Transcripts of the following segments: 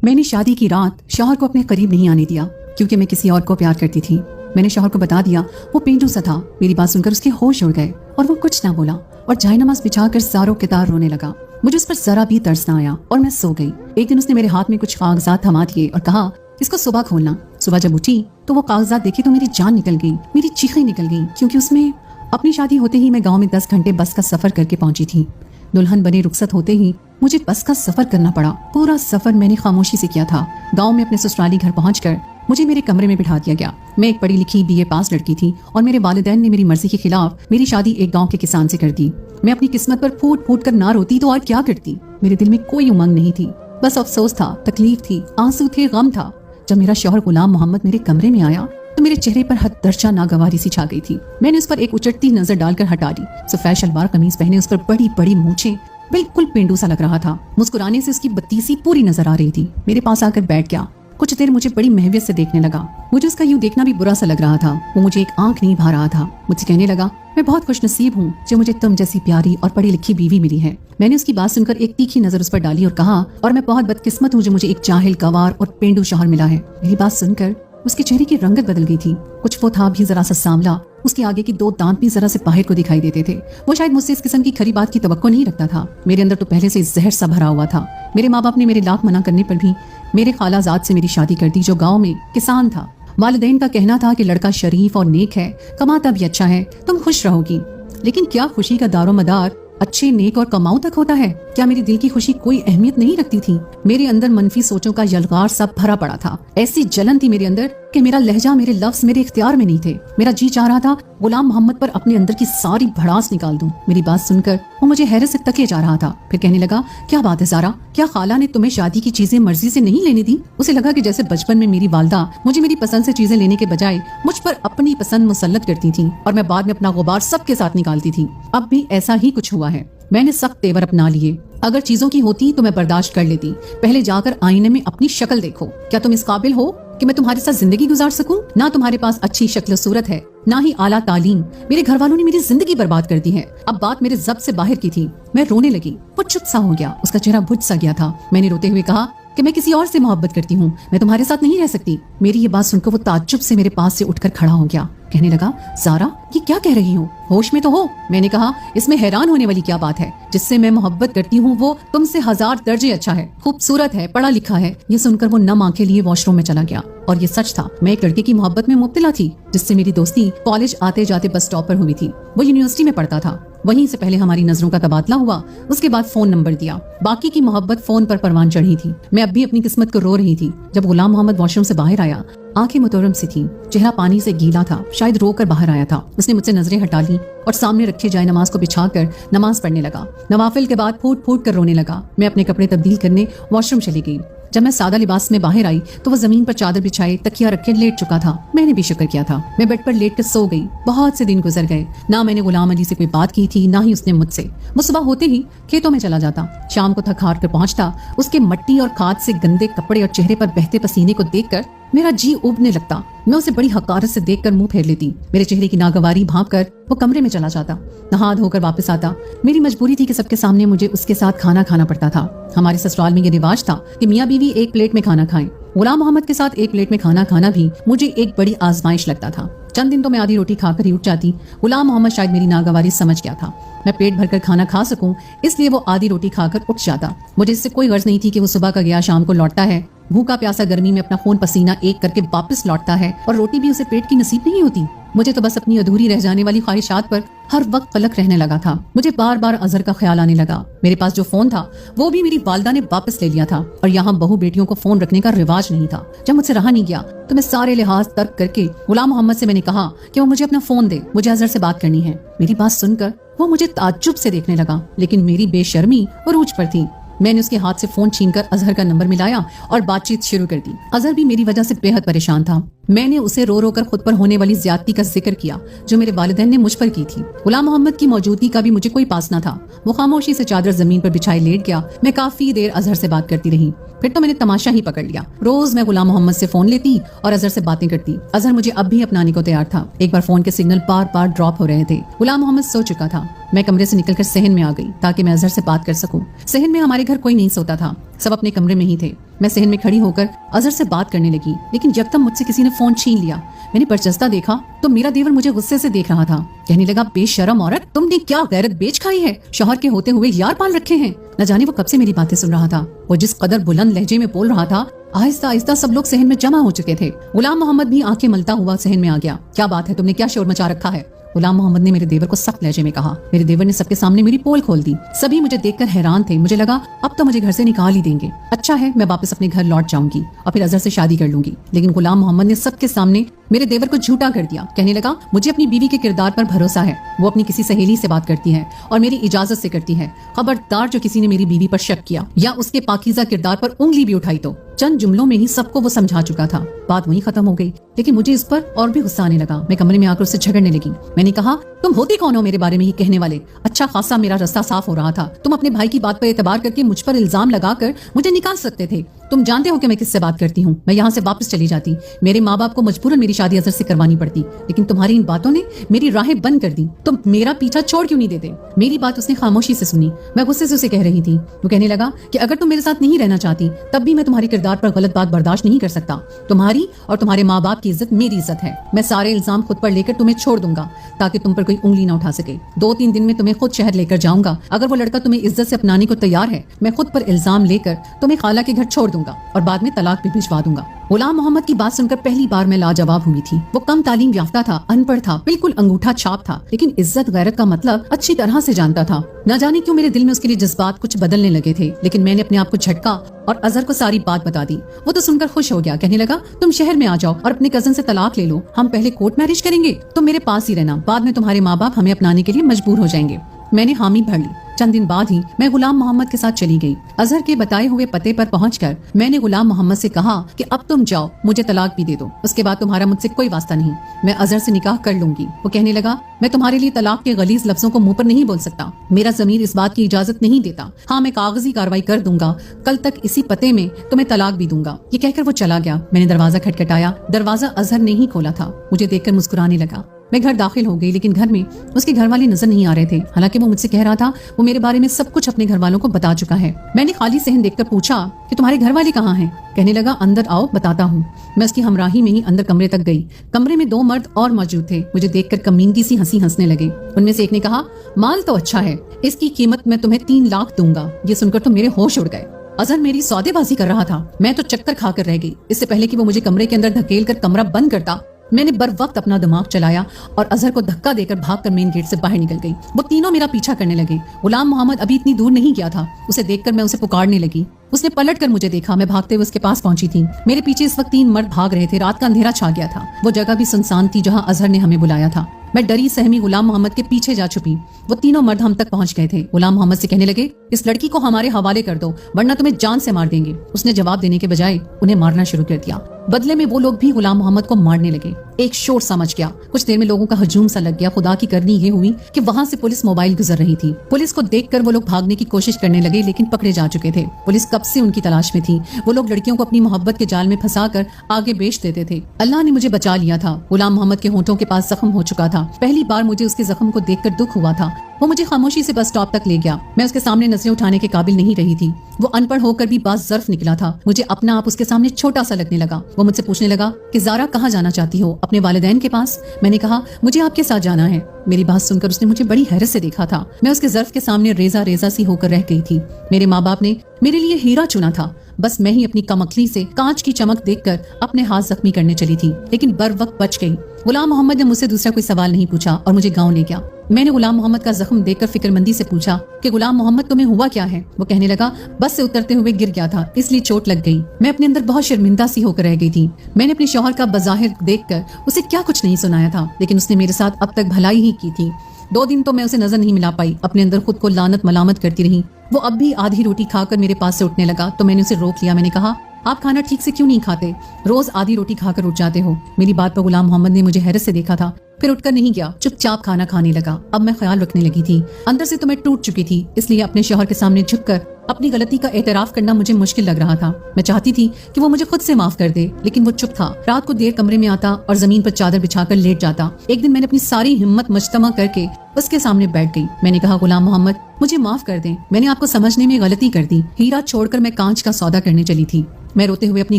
मैंने शादी की रात शौहर को अपने करीब नहीं आने दिया क्योंकि मैं किसी और को प्यार करती थी। मैंने शौहर को बता दिया, वो पेंडू सा था। मेरी बात सुनकर उसके होश उड़ गए और वो कुछ ना बोला और जायनमाज बिछाकर सारों के तार रोने लगा। मुझे उस पर जरा भी तरस ना आया और मैं सो गई। एक दिन उसने मेरे हाथ में कुछ कागजात थमा दिए और कहा, इसको सुबह खोलना। सुबह जब उठी तो वो कागजात देखी तो मेरी जान निकल गई, मेरी चीखें निकल गई, क्योंकि उसमें अपनी शादी होते ही मैं गाँव में 10 घंटे बस का सफर करके पहुंची थी। दुल्हन बने रुखसत होते ही मुझे बस का सफर करना पड़ा। पूरा सफर मैंने खामोशी से किया था। गांव में अपने ससुराली घर पहुंचकर मुझे मेरे कमरे में बिठा दिया गया। मैं एक पढ़ी लिखी BA पास लड़की थी और मेरे वालिदैन ने मेरी मर्जी के खिलाफ मेरी शादी एक गांव के किसान से कर दी। मैं अपनी किस्मत पर फूट फूट कर ना रोती तो और क्या करती। मेरे दिल में कोई उमंग नहीं थी, बस अफसोस था, तकलीफ थी, आंसू थे, गम था। जब मेरा शौहर गुलाम मोहम्मद मेरे कमरे में आया तो मेरे चेहरे पर हद दर्जा नागवारी सी छा गई थी। मैंने उस पर एक उचटती नजर डालकर हटा दी। सफेद शलवार कमीज पहने, उस पर बड़ी बड़ी मूछें, बिल्कुल पेंडू सा लग रहा था। मुस्कुराने से उसकी बत्तीसी पूरी नजर आ रही थी। मेरे पास आकर बैठ गया। कुछ देर मुझे बड़ी महवियत से देखने लगा। मुझे उसका यूं देखना भी बुरा सा लग रहा था। वो मुझे एक आंख नहीं भा रहा था। मुझसे कहने लगा, मैं बहुत खुशनसीब हूँ जो मुझे तुम जैसी प्यारी और पढ़ी लिखी बीवी मिली है। मैंने उसकी बात सुनकर एक तीखी नजर उस पर डाली और कहा, और मैं बहुत बदकिस्मत हूँ जो मुझे एक जाहिल, गवार और पेंडू शौहर मिला है। मेरी बात सुनकर उसके चेहरे की रंगत बदल गई थी। कुछ वो था भी जरा सा सांवला, उसके आगे की 2 दांत भी जरा से बाहर को दिखाई देते थे। वो शायद मुझसे इस किस्म की खरी बात की तवक्को नहीं रखता था। मेरे अंदर तो पहले से जहर सा भरा हुआ था। मेरे माँ बाप ने मेरे लाख मना करने पर भी मेरे खालाजाद से मेरी शादी कर दी, जो गाँव में किसान था। वालिदैन का कहना था कि लड़का शरीफ और नेक है, कमाता भी अच्छा है, तुम खुश रहोगी। लेकिन क्या खुशी का दारोमदार अच्छे, नेक और कमाऊ तक होता है? क्या मेरी दिल की खुशी कोई अहमियत नहीं रखती थी? मेरे अंदर मनफी सोचों का यलगार सब भरा पड़ा था। ऐसी जलन थी मेरे अंदर कि मेरा लहजा, मेरे लफ्ज मेरे इख्तियार में नहीं थे। मेरा जी चाह रहा था गुलाम मोहम्मद पर अपने अंदर की सारी भड़ास निकाल दूं। मेरी बात सुनकर वो मुझे हैरत से तकिए जा रहा था। फिर कहने लगा, क्या बात है ज़ारा, क्या खाला ने तुम्हें शादी की चीजें मर्जी से नहीं लेने दी? उसे लगा कि जैसे बचपन में मेरी वालदा मुझे मेरी पसंद से चीजें लेने के बजाय मुझ पर अपनी पसंद मुसल्लत करती थी और मैं बाद में अपना गुबार सबके साथ निकालती थी। अब भी ऐसा ही कुछ हुआ है। मैंने सख्त तेवर अपना लिए। अगर चीजों की होती तो मैं बर्दाश्त कर लेती। पहले जाकर आईने में अपनी शक्ल देखो। क्या तुम इस काबिल हो कि मैं तुम्हारे साथ जिंदगी गुजार सकूं? ना तुम्हारे पास अच्छी शक्ल सूरत है, ना ही आला तालीम। मेरे घर वालों ने मेरी जिंदगी बर्बाद कर दी है। अब बात मेरे ज़ब्त से बाहर की थी। मैं रोने लगी। वो चुप सा हो गया, उसका चेहरा बुझ सा गया था। मैंने रोते हुए कहा कि मैं किसी और से मोहब्बत करती हूँ, मैं तुम्हारे साथ नहीं रह सकती। मेरी ये बात सुनकर वो ताज्जुब से मेरे पास से उठकर खड़ा हो गया। कहने लगा, ज़ारा, ये क्या कह रही हो? होश में तो हो? मैंने कहा, इसमें हैरान होने वाली क्या बात है? जिससे मैं मोहब्बत करती हूँ वो तुमसे 1000 दर्जे अच्छा है, खूबसूरत है, पढ़ा लिखा है। ये सुनकर वो नम आंखें लिए वॉशरूम में चला गया। और ये सच था, मैं एक लड़के की मोहब्बत में मुब्तला थी जिससे मेरी दोस्ती कॉलेज आते जाते बस स्टॉप पर हुई थी। वो यूनिवर्सिटी में पढ़ता था। वहीं से पहले हमारी नजरों का तबादला हुआ, उसके बाद फोन नंबर दिया। बाकी की मोहब्बत फोन पर परवान चढ़ी थी। मैं अब भी अपनी किस्मत को रो रही थी। जब गुलाम मोहम्मद वॉशरूम से बाहर आया, आंखें मुतरम सी थी, चेहरा पानी से गीला था, शायद रो कर बाहर आया था। उसने मुझसे नजरें हटा ली और सामने रखे जाए नमाज को बिछाकर नमाज पढ़ने लगा। नवाफिल के बाद फूट फूट कर रोने लगा। मैं अपने कपड़े तब्दील करने वॉशरूम चली गई। जब मैं सादा लिबास में बाहर आई तो वो जमीन पर चादर बिछाए तकिया रखे लेट चुका था। मैंने भी शुक्र किया था। मैं बेड पर लेट कर सो गई। बहुत से दिन गुजर गए। ना मैंने गुलाम अली से कोई बात की थी, ना ही उसने मुझसे। वो सुबह होते ही खेतों में चला जाता, शाम को थक हार कर पहुंचता। उसके मट्टी और खाद से गंदे कपड़े और चेहरे पर बहते पसीने को देखकर मेरा जी उबने लगता। मैं उसे बड़ी हकारत से देखकर मुंह फेर लेती। मेरे चेहरे की नागवारी भांप कर वो कमरे में चला जाता, नहा धोकर वापस आता। मेरी मजबूरी थी कि सबके सामने मुझे उसके साथ खाना खाना पड़ता था। हमारे ससुराल में ये रिवाज था कि मियाँ बीवी एक प्लेट में खाना खाएं। गुलाम मोहम्मद के साथ एक प्लेट में खाना खाना भी मुझे एक बड़ी आजमाइश लगता था। चंद दिन तो मैं आधी रोटी खाकर ही उठ जाती। गुलाम मोहम्मद शायद मेरी नागवारी समझ गया था। मैं पेट भरकर खाना खा सकूं, इसलिए वो आधी रोटी खाकर उठ जाता। मुझे इससे कोई गर्ज नहीं थी कि वो सुबह का गया शाम को लौटता है, भूखा प्यासा गर्मी में अपना खून पसीना एक करके वापस लौटता है और रोटी भी उसे पेट की नसीब नहीं होती। मुझे तो बस अपनी अधूरी रह जाने वाली ख्वाहिशात पर हर वक्त कलक रहने लगा था। मुझे बार बार अजहर का ख्याल आने लगा। मेरे पास जो फोन था वो भी मेरी वालदा ने वापस ले लिया था और यहाँ बहू बेटियों को फोन रखने का रिवाज नहीं था। जब मुझसे रहा नहीं गया तो मैं सारे लिहाज तर्क करके गुलाम मोहम्मद से मैंने कहा कि वो मुझे अपना फोन दे, मुझे अजहर से बात करनी है। मेरी बात सुनकर वो मुझे ताज्जुब से देखने लगा, लेकिन मेरी बेशर्मी उरूज पर थी। मैंने उसके हाथ से फोन छीनकर अजहर का नंबर मिलाया और बातचीत शुरू कर दी। अजहर भी मेरी वजह से बेहद परेशान था। मैंने उसे रो रो कर खुद पर होने वाली ज्यादती का जिक्र किया जो मेरे वालिदैन ने मुझ पर की थी। गुलाम मोहम्मद की मौजूदगी का भी मुझे कोई पास न था। वो खामोशी से चादर जमीन पर बिछाए लेट गया। मैं काफी देर अजहर से बात करती रही। फिर तो मैंने तमाशा ही पकड़ लिया। रोज मैं गुलाम मोहम्मद से फोन लेती और अजहर से बातें करती। अजहर मुझे अब भी अपनाने को तैयार था। एक बार फोन के सिग्नल बार बार ड्रॉप हो रहे थे। गुलाम मोहम्मद सो चुका था। मैं कमरे से निकलकर सहन में आ गई ताकि मैं अजहर से बात कर सकूं। सहन में हमारे घर कोई नहीं सोता था। सब अपने कमरे में ही थे। मैं सहन में खड़ी होकर अजहर से बात करने लगी, लेकिन यकदम मुझसे किसी ने फोन छीन लिया। मैंने बरजस्ता देखा तो मेरा देवर मुझे गुस्से से देख रहा था। कहने लगा, बेशरम औरत, तुमने क्या गैरत बेच खाई है? शौहर के होते हुए यार पाल रखे हैं। न जाने वो कब से मेरी बातें सुन रहा था। वो जिस कदर बुलंद लहजे में बोल रहा था, आहिस्ता आहिस्ता सब लोग सहन में जमा हो चुके थे। गुलाम मोहम्मद भी आंखें मलता हुआ सहन में आ गया। क्या बात है, तुमने क्या शोर मचा रखा है? गुलाम मोहम्मद ने मेरे देवर को सख्त लहजे में कहा। मेरे देवर ने सबके सामने मेरी पोल खोल दी। सभी मुझे देखकर हैरान थे। मुझे लगा अब तो मुझे घर से निकाल ही देंगे। अच्छा है, मैं वापस अपने घर लौट जाऊंगी और फिर अजहर से शादी कर लूंगी। लेकिन गुलाम मोहम्मद ने सबके सामने मेरे देवर को झूठा कर दिया। कहने लगा, मुझे अपनी बीवी के किरदार पर भरोसा है। वो अपनी किसी सहेली से बात करती है और मेरी इजाजत से करती है। खबरदार जो किसी ने मेरी बीवी पर शक किया या उसके पाकीज़ा किरदार पर उंगली भी उठाई तो। चंद जुमलों में ही सबको वो समझा चुका था। बात वहीं खत्म हो गई, लेकिन मुझे इस पर और भी गुस्सा आने लगा। मैं कमरे में आकर उससे झगड़ने लगी। मैंने कहा, तुम होती कौन हो मेरे बारे में ही कहने वाले? अच्छा खासा मेरा रास्ता साफ हो रहा था। तुम अपने भाई की बात पर एतबार करके मुझ पर इल्जाम लगाकर मुझे निकाल सकते थे। तुम जानते हो कि मैं किससे बात करती हूँ। मैं यहाँ से वापस चली जाती। मेरे माँ बाप को मजबूरन मेरी शादी अजहर से करवानी पड़ती, लेकिन तुम्हारी इन बातों ने मेरी राहें बंद कर दी। तुम मेरा पीछा छोड़ क्यों नहीं देते? मेरी बात उसने खामोशी से सुनी। मैं गुस्से से उसे कह रही थी। वो कहने लगा कि अगर तुम मेरे साथ नहीं रहना चाहती तब भी मैं तुम्हारे किरदार पर गलत बात बर्दाश्त नहीं कर सकता। तुम्हारी और तुम्हारे माँ बाप की इज्जत मेरी इज्जत है। मैं सारे इल्जाम खुद पर लेकर तुम्हें छोड़ दूंगा ताकि तुम पर कोई उंगली न उठा सके। 2-3 दिन में तुम्हें खुद शहर लेकर जाऊंगा। अगर वो लड़का तुम्हें इज्जत से अपनाने को तैयार है, मैं खुद पर इल्जाम लेकर तुम्हें खाला के घर छोड़ दूंगा और बाद में तलाक भी भिजवा दूंगा। गुलाम मोहम्मद की बात सुनकर पहली बार मैं लाजवाब हुई थी। वो कम तालीम याफ्ता था, अनपढ़ था, बिल्कुल अंगूठा छाप था, लेकिन इज्जत गैरत का मतलब अच्छी तरह से जानता था। न जाने क्यों मेरे दिल में उसके लिए जज्बात कुछ बदलने लगे थे, लेकिन मैंने अपने आप को झटका और अजहर को सारी बात बता दी। वो तो सुनकर खुश हो गया। कहने लगा, तुम शहर में आ जाओ और अपने कजन से तलाक ले लो। हम पहले कोर्ट मैरिज करेंगे, तुम मेरे पास ही रहना। बाद में तुम्हारे माँ बाप हमें अपनाने के लिए मजबूर हो जाएंगे। मैंने हामी भर ली। चंद दिन बाद ही मैं गुलाम मोहम्मद के साथ चली गई। अजहर के बताए हुए पते पर पहुंचकर मैंने गुलाम मोहम्मद से कहा कि अब तुम जाओ, मुझे तलाक भी दे दो। उसके बाद तुम्हारा मुझसे कोई वास्ता नहीं। मैं अजहर से निकाह कर लूंगी। वो कहने लगा, मैं तुम्हारे लिए तलाक के गलीज लफ्जों को मुंह पर नहीं बोल सकता। मेरा ज़मीर इस बात की इजाजत नहीं देता। हाँ, मैं कागजी कार्रवाई कर दूंगा। कल तक इसी पते में तुम्हें तलाक भी दूंगा। ये कहकर वो चला गया। मैंने दरवाजा खटखटाया। दरवाजा अजहर ने ही खोला था। मुझे देखकर मुस्कुराने लगा। मैं घर दाखिल हो गई, लेकिन घर में उसके घर वाले नजर नहीं आ रहे थे। हालांकि वो मुझसे कह रहा था वो मेरे बारे में सब कुछ अपने घर वालों को बता चुका है। मैंने खाली सहन देखकर पूछा कि तुम्हारे घर वाले कहाँ हैं? कहने लगा, अंदर आओ, बताता हूँ। मैं उसकी हमराही में ही अंदर कमरे तक गई। कमरे में 2 मर्द और मौजूद थे। मुझे देखकर कमीनगी सी हंसी हंसने लगे। उनमें से एक ने कहा, माल तो अच्छा है, इसकी कीमत मैं तुम्हें 3 लाख दूंगा। ये सुनकर तो मेरे होश उड़ गए। अजहर मेरी सौदेबाजी कर रहा था। मैं तो चक्कर खाकर रह गई। इससे पहले कि वो मुझे कमरे के अंदर धकेल कर कमरा बंद करता, मैंने बर वक्त अपना दिमाग चलाया और अजहर को धक्का देकर भागकर मेन गेट से बाहर निकल गई। वो तीनों मेरा पीछा करने लगे। गुलाम मोहम्मद अभी इतनी दूर नहीं गया था। उसे देखकर मैं उसे पुकारने लगी। उसने पलट कर मुझे देखा। मैं भागते हुए उसके पास पहुंची थी। मेरे पीछे इस वक्त 3 मर्द भाग रहे थे। रात का अंधेरा छा गया था। वो जगह भी सुनसान थी जहां अजहर ने हमें बुलाया था। मैं डरी सहमी गुलाम मोहम्मद के पीछे जा छुपी। वो तीनों मर्द हम तक पहुंच गए थे। गुलाम मोहम्मद से कहने लगे, इस लड़की को हमारे हवाले कर दो वरना तुम्हें जान से मार देंगे। उसने जवाब देने के बजाय उन्हें मारना शुरू कर दिया। बदले में वो लोग भी गुलाम मोहम्मद को मारने लगे। एक शोर समझ गया। कुछ देर में लोगों का हजूम सा लग गया। खुदा की करनी ये हुई कि वहाँ से पुलिस मोबाइल गुजर रही थी। पुलिस को देखकर वो लोग भागने की कोशिश करने लगे, लेकिन पकड़े जा चुके थे। पुलिस कब से उनकी तलाश में थी। वो लोग लड़कियों को अपनी मोहब्बत के जाल में फंसाकर आगे बेच देते थे। अल्लाह ने मुझे बचा लिया था। गुलाम मोहम्मद के होंठों के पास जख्म हो चुका था। पहली बार मुझे उसके जख्म को देखकर दुख हुआ था। वो मुझे खामोशी से बस स्टॉप तक ले गया। मैं उसके सामने नजरें उठाने के काबिल नहीं रही थी। वो अनपढ़ होकर भी बाज़र्फ निकला था। मुझे अपना आप उसके सामने छोटा सा लगने लगा। वो मुझसे पूछने लगा कि ज़ारा कहाँ जाना चाहती हो? अपने वालिदैन के पास। मैंने कहा, मुझे आपके साथ जाना है। मेरी बात सुनकर उसने मुझे बड़ी हैरत से देखा था। मैं उसके ज़र्फ के सामने रेजा रेजा सी होकर रह गई थी। मेरे माँ बाप ने मेरे लिए हीरा चुना था। बस मैं ही अपनी कमकली से कांच की चमक देखकर अपने हाथ जख्मी करने चली थी, लेकिन बर वक्त बच गई। गुलाम मोहम्मद ने मुझसे दूसरा कोई सवाल नहीं पूछा और मुझे गांव ले गया। मैंने गुलाम मोहम्मद का जख्म देखकर फिक्रमंदी से पूछा कि गुलाम मोहम्मद तुम्हें हुआ क्या है? वो कहने लगा, बस से उतरते हुए गिर गया था, इसलिए चोट लग गई। मैं अपने अंदर बहुत शर्मिंदा सी होकर रह गई थी। मैंने अपने शौहर का बज़ाहिर देखकर उसे क्या कुछ नहीं सुनाया था, लेकिन उसने मेरे साथ अब तक भलाई ही की थी। 2 दिन तो मैं उसे नजर नहीं मिला पाई। अपने अंदर खुद को लानत मलामत करती रही। वो अब भी आधी रोटी खाकर मेरे पास से उठने लगा तो मैंने उसे रोक लिया। मैंने कहा, आप खाना ठीक से क्यों नहीं खाते? रोज आधी रोटी खाकर उठ जाते हो। मेरी बात पर गुलाम मोहम्मद ने मुझे हैरत से देखा था, फिर उठकर नहीं गया, चुपचाप खाना खाने लगा। अब मैं ख्याल रखने लगी थी। अंदर से तो मैं टूट चुकी थी, इसलिए अपने शौहर के सामने झुककर अपनी गलती का एतराफ करना मुझे मुश्किल लग रहा था। मैं चाहती थी कि वो मुझे खुद से माफ कर दे, लेकिन वो चुप था। रात को देर कमरे में आता और जमीन पर चादर बिछाकर लेट जाता। एक दिन मैंने अपनी सारी हिम्मत मजतमा करके उसके सामने बैठ गई। मैंने कहा, गुलाम मोहम्मद, मुझे माफ कर दें, मैंने आपको समझने में गलती कर दी। हीरा छोड़कर मैं कांच का सौदा करने चली थी। मैं रोते हुए अपनी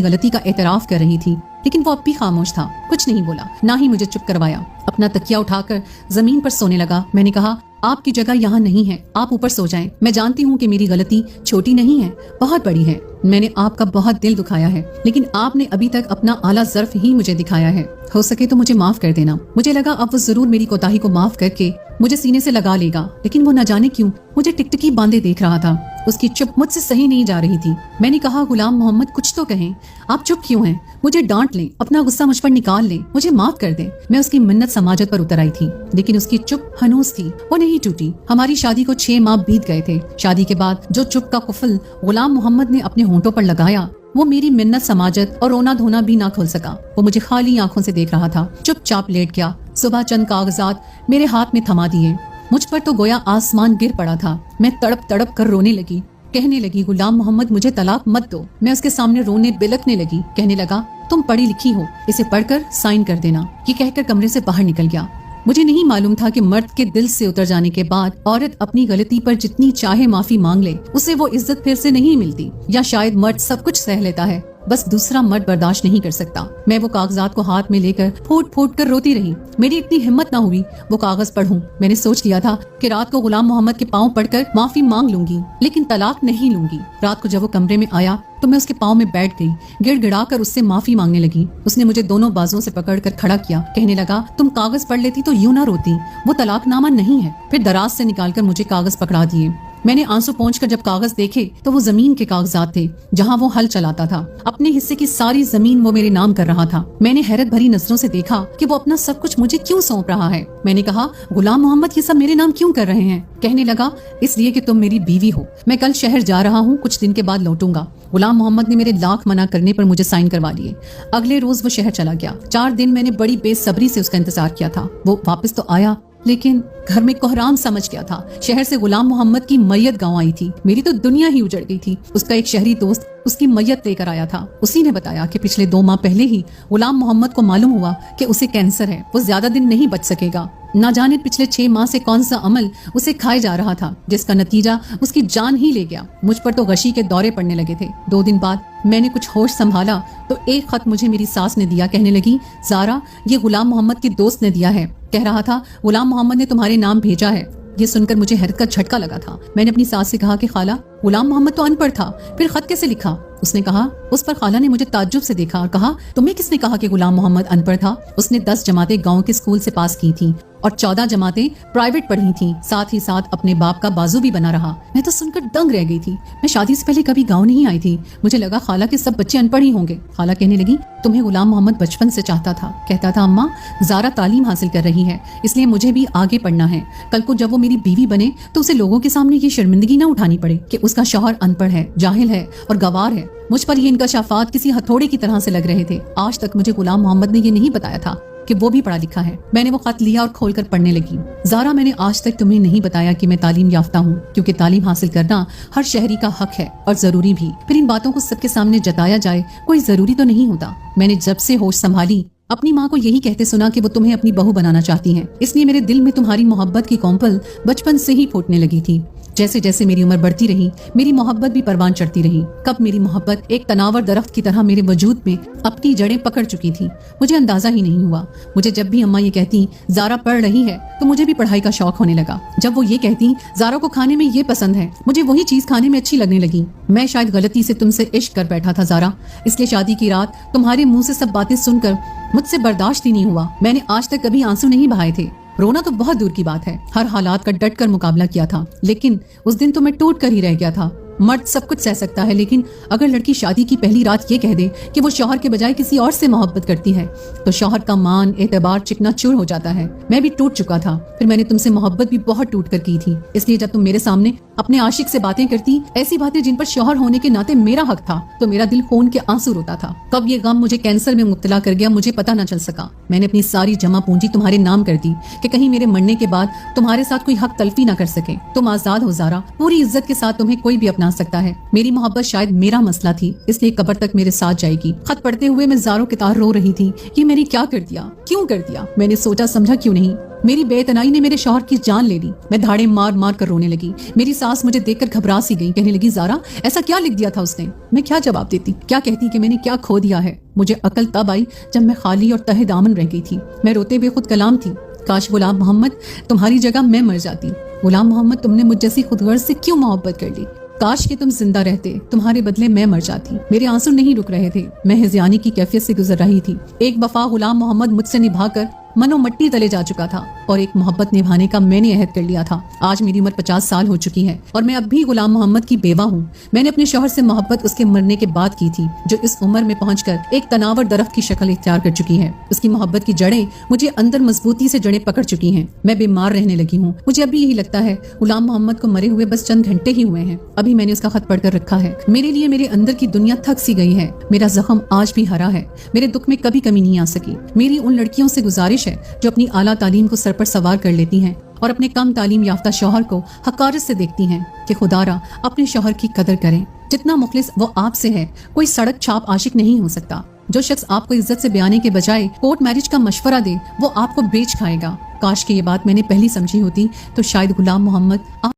गलती का एतराफ कर रही थी, लेकिन वो अब भी खामोश था, कुछ नहीं बोला, ना ही मुझे चुप करवाया। अपना तकिया उठाकर जमीन पर सोने लगा। मैंने कहा, आपकी जगह यहाँ नहीं है, आप ऊपर सो जाएं। मैं जानती हूँ कि मेरी गलती छोटी नहीं है, बहुत बड़ी है। मैंने आपका बहुत दिल दुखाया है, लेकिन आपने अभी तक अपना आला ज़र्फ ही मुझे दिखाया है। हो सके तो मुझे माफ कर देना। मुझे लगा अब वो जरूर मेरी कोताही को माफ करके मुझे सीने से लगा लेगा, लेकिन वो न जाने क्यों मुझे टिकटिकी बांधे देख रहा था। उसकी चुप मुझसे सही नहीं जा रही थी। मैंने कहा, गुलाम मोहम्मद, कुछ तो कहें, आप चुप क्यों हैं? मुझे डांट लें, अपना गुस्सा मुझ पर निकाल लें, मुझे माफ कर दें। मैं उसकी मिन्नत समाजत पर उतर आई थी, लेकिन उसकी चुप हनूस थी, वो नहीं टूटी। हमारी शादी को 6 माह बीत गए थे। शादी के बाद जो चुप का कुफल गुलाम मोहम्मद ने अपने होंठों पर लगाया, वो मेरी मिन्नत समाजत और रोना धोना भी ना खोल सका। वो मुझे खाली आंखों से देख रहा था, चुपचाप लेट गया। सुबह चंद कागजात मेरे हाथ में थमा दिए। मुझ पर तो गोया आसमान गिर पड़ा था। मैं तड़प तड़प कर रोने लगी, कहने लगी, गुलाम मोहम्मद, मुझे तलाक मत दो। मैं उसके सामने रोने बिलखने लगी, कहने लगा, तुम पढ़ी लिखी हो, इसे पढ़कर साइन कर देना। ये कहकर कमरे से बाहर निकल गया। मुझे नहीं मालूम था कि मर्द के दिल से उतर जाने के बाद औरत अपनी गलती पर जितनी चाहे माफी मांग ले, उसे वो इज्जत फिर से नहीं मिलती। या शायद मर्द सब कुछ सह लेता है, बस दूसरा मर्द बर्दाश्त नहीं कर सकता। मैं वो कागजात को हाथ में लेकर फूट फूट कर रोती रही। मेरी इतनी हिम्मत ना हुई वो कागज पढ़ूं। मैंने सोच लिया था कि रात को गुलाम मोहम्मद के पांव पड़कर माफी मांग लूंगी, लेकिन तलाक नहीं लूंगी। रात को जब वो कमरे में आया तो मैं उसके पांव में बैठ गई, गिड़गिड़ा कर उससे माफी मांगने लगी। उसने मुझे दोनों बाजुओं से पकड़कर खड़ा किया, कहने लगा, तुम कागज पढ़ लेती तो यूं ना रोती, वो तलाकनामा नहीं है। फिर दराज से निकालकर मुझे कागज पकड़ा दिए। मैंने आंसू पोंछकर जब कागज देखे तो वो जमीन के कागजात थे, जहाँ वो हल चलाता था। अपने हिस्से की सारी जमीन वो मेरे नाम कर रहा था। मैंने हैरत भरी नजरों से देखा कि वो अपना सब कुछ मुझे क्यों सौंप रहा है। मैंने कहा, गुलाम मोहम्मद, ये सब मेरे नाम क्यों कर रहे हैं? कहने लगा, इसलिए कि तुम मेरी बीवी हो। मैं कल शहर जा रहा हूँ, कुछ दिन के बाद लौटूंगा। गुलाम मोहम्मद ने मेरे लाख मना करने पर मुझे साइन करवा लिए। अगले रोज वो शहर चला गया। 4 दिन मैंने बड़ी बेसब्री से उसका इंतजार किया था। वो वापस तो आया, लेकिन घर में कोहराम समझ गया था। शहर से गुलाम मोहम्मद की मैयत गांव आई थी। मेरी तो दुनिया ही उजड़ गई थी। उसका एक शहरी दोस्त उसकी मैयत लेकर आया था। उसी ने बताया कि पिछले 2 माह पहले ही गुलाम मोहम्मद को मालूम हुआ कि उसे कैंसर है, वो ज्यादा दिन नहीं बच सकेगा। ना जाने पिछले 6 माह से कौन सा अमल उसे खाए जा रहा था, जिसका नतीजा उसकी जान ही ले गया। मुझ पर तो गशी के दौरे पड़ने लगे थे। 2 दिन बाद मैंने कुछ होश संभाला तो एक खत मुझे मेरी सास ने दिया। कहने लगी, ज़ारा, ये गुलाम मोहम्मद के दोस्त ने दिया है। कह रहा था, गुलाम मोहम्मद ने तुम्हारे नाम भेजा है। ये सुनकर मुझे हैरत का झटका लगा था। मैंने अपनी सास से कहा कि खाला, गुलाम मोहम्मद तो अनपढ़ था, फिर खत कैसे लिखा? उसने कहा, उस पर खाला ने मुझे ताज्जुब से देखा और कहा, तुम्हें किसने कहा कि गुलाम मोहम्मद अनपढ़ था? उसने 10 जमातें गांव के स्कूल से पास की थी और 14 जमातें प्राइवेट पढ़ी थी। साथ ही साथ अपने बाप का बाजू भी बना रहा। मैं तो सुनकर दंग रह गई थी। मैं शादी से पहले कभी गांव नहीं आई थी। मुझे लगा खाला के सब बच्चे अनपढ़ ही होंगे। खाला कहने लगी, तुम्हें गुलाम मोहम्मद बचपन से चाहता था। कहता था, अम्मा, ज़ारा तालीम हासिल कर रही है, इसलिए मुझे भी आगे पढ़ना है। कल को जब वो मेरी बीवी बने तो उसे लोगों के सामने ये शर्मिंदगी ना उठानी पड़े कि उसका शौहर अनपढ़ है, जाहिल है और गवार है। मुझ पर ये इनकशाफात किसी हथौड़े की तरह से लग रहे थे। आज तक मुझे गुलाम मोहम्मद ने ये नहीं बताया था कि वो भी पढ़ा लिखा है। मैंने वो खत लिया और खोलकर पढ़ने लगी। ज़ारा, मैंने आज तक तुम्हें नहीं बताया कि मैं तालीम याफ्ता हूँ, क्योंकि तालीम हासिल करना हर शहरी का हक है और जरूरी भी। फिर इन बातों को सबके सामने जताया जाए कोई जरूरी तो नहीं होता। मैंने जब से होश संभाली अपनी माँ को यही कहते सुना कि वो तुम्हें अपनी बहू बनाना चाहती हैं, इसलिए मेरे दिल में तुम्हारी मोहब्बत की कौंपल बचपन से ही फूटने लगी थी। जैसे जैसे मेरी उम्र बढ़ती रही, मेरी मोहब्बत भी परवान चढ़ती रही। कब मेरी मोहब्बत एक तनावर दरख्त की तरह मेरे वजूद में अपनी जड़ें पकड़ चुकी थी, मुझे अंदाजा ही नहीं हुआ। मुझे जब भी अम्मा ये कहती, ज़ारा पढ़ रही है, तो मुझे भी पढ़ाई का शौक होने लगा। जब वो ये कहती, ज़ारा को खाने में ये पसंद है, मुझे वही चीज खाने में अच्छी लगने लगी। मैं शायद गलती से तुमसे इश्क कर बैठा था ज़ारा, इसलिए शादी की रात तुम्हारे मुंह से सब बातें सुनकर मुझसे बर्दाश्त ही नहीं हुआ। मैंने आज तक कभी आंसू नहीं बहाए थे। रोना तो बहुत दूर की बात है, हर हालात का डट कर मुकाबला किया था, लेकिन उस दिन तो मैं टूट कर ही रह गया था। मर्द सब कुछ सह सकता है, लेकिन अगर लड़की शादी की पहली रात ये कह दे कि वो शौहर के बजाय किसी और से मोहब्बत करती है, तो शौहर का मान एतबार चिकनाचूर हो जाता है। मैं भी टूट चुका था। फिर मैंने तुमसे मोहब्बत भी बहुत टूट कर की थी, इसलिए जब तुम मेरे सामने अपने आशिक से बातें करती, ऐसी बातें जिन पर शौहर होने के नाते मेरा हक था, तो मेरा दिल खून के आंसू रोता था। कब ये गम मुझे कैंसर में मुब्तला कर गया, मुझे पता न चल सका। मैंने अपनी सारी जमा पूंजी तुम्हारे नाम कर दी कि कहीं मेरे मरने के बाद तुम्हारे साथ कोई हक तलफी न कर सके। तुम आजाद हो ज़ारा, पूरी इज्जत के साथ तुम्हें कोई भी अपना अपना सकता है। मेरी मोहब्बत शायद मेरा मसला थी, इसलिए कब्र तक मेरे साथ जाएगी। खत पढ़ते हुए मैं ज़ारों के तार रो रही थी। ये मैंने क्या कर दिया, क्यों कर दिया? मैंने सोचा समझा क्यों नहीं। मेरी बेतनाई ने मेरे शौहर की जान ले ली। मैं धाड़े मार मार कर रोने लगी। मेरी सास मुझे देखकर घबरा सी गई। कहने लगी, ज़ारा ऐसा क्या लिख दिया था उसने? मैं क्या जवाब देती, क्या कहती कि मैंने क्या खो दिया है। मुझे अकल तब आई जब मैं खाली और तहे दामन रह गई थी। मैं रोते हुए खुद कलाम थी, काश गुलाम मोहम्मद तुम्हारी जगह मैं मर जाती। गुलाम मोहम्मद, तुमने मुझ जैसी खुदगर्ज से क्यों मोहब्बत कर ली? काश कि तुम जिंदा रहते, तुम्हारे बदले मैं मर जाती। मेरे आंसू नहीं रुक रहे थे। मैं हिज़यानी की कैफियत से गुजर रही थी। एक वफा गुलाम मोहम्मद मुझसे निभाकर मनो मट्टी तले जा चुका था और एक मोहब्बत निभाने का मैंने अहद कर लिया था। आज मेरी उम्र 50 साल हो चुकी है और मैं अब भी गुलाम मोहम्मद की बेवा हूँ। मैंने अपने शौहर से मोहब्बत उसके मरने के बाद की थी, जो इस उम्र में पहुंचकर एक तनावर दरख्त की शक्ल इख्तियार कर चुकी है। उसकी मोहब्बत की जड़ें मुझे अंदर मजबूती से जड़ें पकड़ चुकी हैं। मैं बीमार रहने लगी हूँ। मुझे अभी यही लगता है गुलाम मोहम्मद को मरे हुए बस चंद घंटे ही हुए हैं। अभी मैंने उसका खत पढ़कर रखा है। मेरे लिए मेरे अंदर की दुनिया थक सी गई है। मेरा जख्म आज भी हरा है। मेरे दुख में कभी कमी नहीं आ सकी। मेरी उन लड़कियों से गुजारिश है जो अपनी आला तालीम को सर पर सवार कर लेती हैं और अपने कम तालीम याफ्ता शौहर को हकारत से देखती हैं कि खुदारा अपने शौहर की कदर करें। जितना मुखलिस वो आपसे है, कोई सड़क छाप आशिक नहीं हो सकता। जो शख्स आपको इज्जत से बयाने के बजाय कोर्ट मैरिज का मशवरा दे, वो आपको बेच खाएगा। काश कि ये बात मैंने पहली समझी होती तो शायद गुलाम मोहम्मद